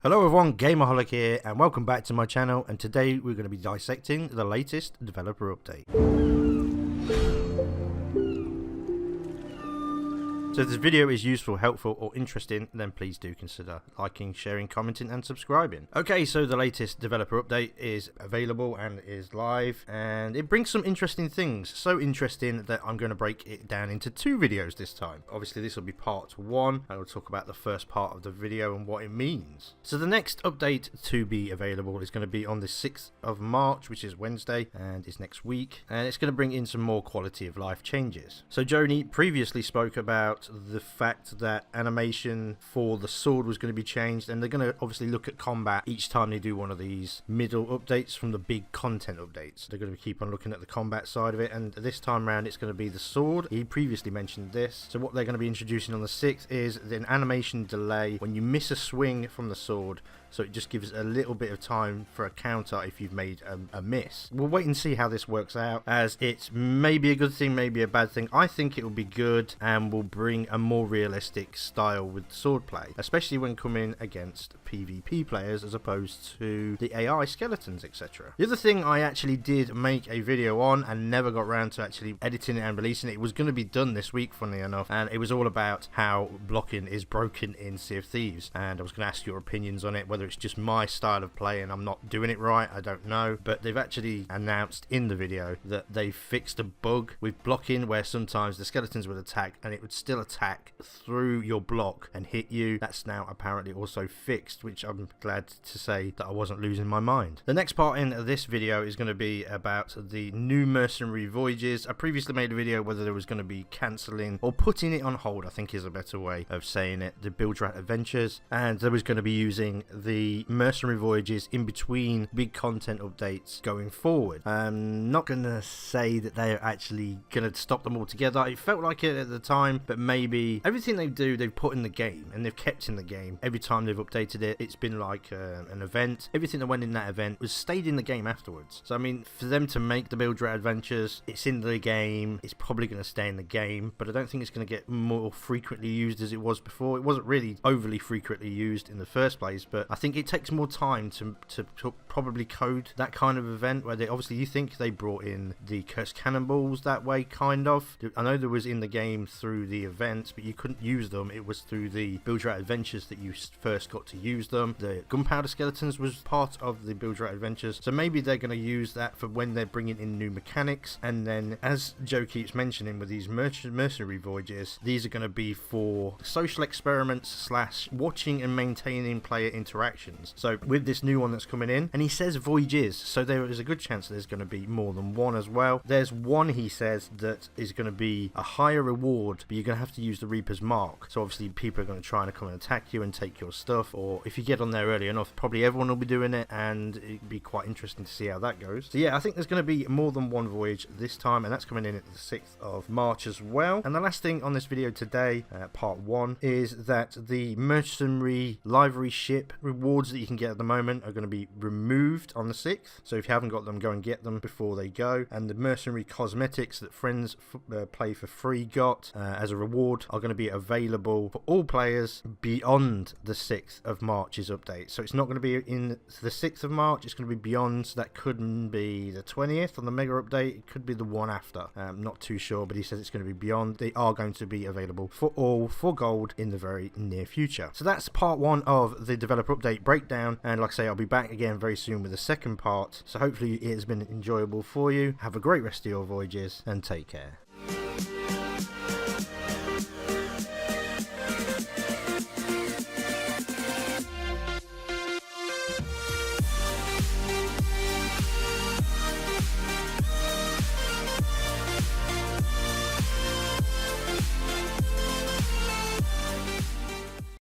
Hello everyone, Gameaholik here, and welcome back to my channel, and today we're going to be dissecting the latest developer update. So if this video is useful, helpful or interesting, then please do consider liking, sharing, commenting and subscribing. Okay, so the latest developer update is available and is live, and it brings some interesting things. So interesting that I'm going to break it down into two videos this time. Obviously this will be part one, and we'll talk about the first part of the video and what it means. So the next update to be available is going to be on the 6th of March, which is Wednesday, and it's next week, and it's going to bring in some more quality of life changes. So Joe Neate previously spoke about the fact that animation for the sword was going to be changed, and they're going to obviously look at combat each time they do one of these middle updates from the big content updates. They're going to keep on looking at the combat side of it, and this time around it's going to be the sword. He previously mentioned this. So what they're going to be introducing on the 6th is an animation delay when you miss a swing from the sword, so it just gives a little bit of time for a counter if you've made a miss. We'll wait and see how this works out, as it's maybe a good thing, maybe a bad thing. I think it will be good and will bring a more realistic style with swordplay, especially when coming against PvP players as opposed to the AI skeletons, etc. The other thing I actually did make a video on and never got around to actually editing it and releasing it. It was going to be done this week, funnily enough, and it was all about how blocking is broken in Sea of Thieves, and I was going to ask your opinions on it, whether it's just my style of play and I'm not doing it right, I don't know. But they've actually announced in the video that they fixed a bug with blocking where sometimes the skeletons would attack and it would still attack through your block and hit you. That's now apparently also fixed, which I'm glad to say that I wasn't losing my mind. The next part in this video is going to be about the new Mercenary Voyages. I previously made a video whether there was going to be cancelling or putting it on hold, I think is a better way of saying it, the Build Rat Adventures, and there was going to be using the Mercenary Voyages in between big content updates going forward. I'm not going to say that they're actually going to stop them altogether. It felt like it at the time, but maybe everything they do, they've put in the game and they've kept in the game. Every time they've updated it, it's been like an event. Everything that went in that event was stayed in the game afterwards. So I mean, for them to make the Build Rat Adventures, it's in the game, it's probably going to stay in the game, but I don't think it's going to get more frequently used as it was before. It wasn't really overly frequently used in the first place, but I think it takes more time to probably code that kind of event where they obviously, you think they brought in the cursed cannonballs that way, kind of. I know there was in the game through the events, but you couldn't use them. It was through the Build Rat Adventures that you first got to use them. The gunpowder skeletons was part of the Build Rat Adventures, so maybe they're going to use that for when they're bringing in new mechanics. And then, as Joe keeps mentioning with these Mercenary Voyages, these are going to be for social experiments slash watching and maintaining player interactions. So with this new one that's coming in, and he says Voyages, so there is a good chance there's going to be more than one as well. There's one, he says, that is going to be a higher reward, but you're going to have to use the Reaper's Mark. So obviously people are going to try and come and attack you and take your stuff, or if you get on there early enough, probably everyone will be doing it, and it'd be quite interesting to see how that goes. So yeah, I think there's going to be more than one voyage this time, and that's coming in at the 6th of March as well. And the last thing on this video today, part one, is that the Mercenary Livery Ship rewards that you can get at the moment are going to be removed on the 6th. So if you haven't got them, go and get them before they go. And the Mercenary Cosmetics that friends play for free got as a reward are going to be available for all players beyond the 6th of March's update. So it's not going to be in the 6th of March, it's going to be beyond. So that could be the 20th on the mega update, it could be the one after. I'm not too sure, but he says it's going to be beyond. They are going to be available for all for gold in the very near future. So that's part one of the developer update breakdown, and like I say, I'll be back again very soon with the second part. So hopefully it has been enjoyable for you. Have a great rest of your voyages and take care.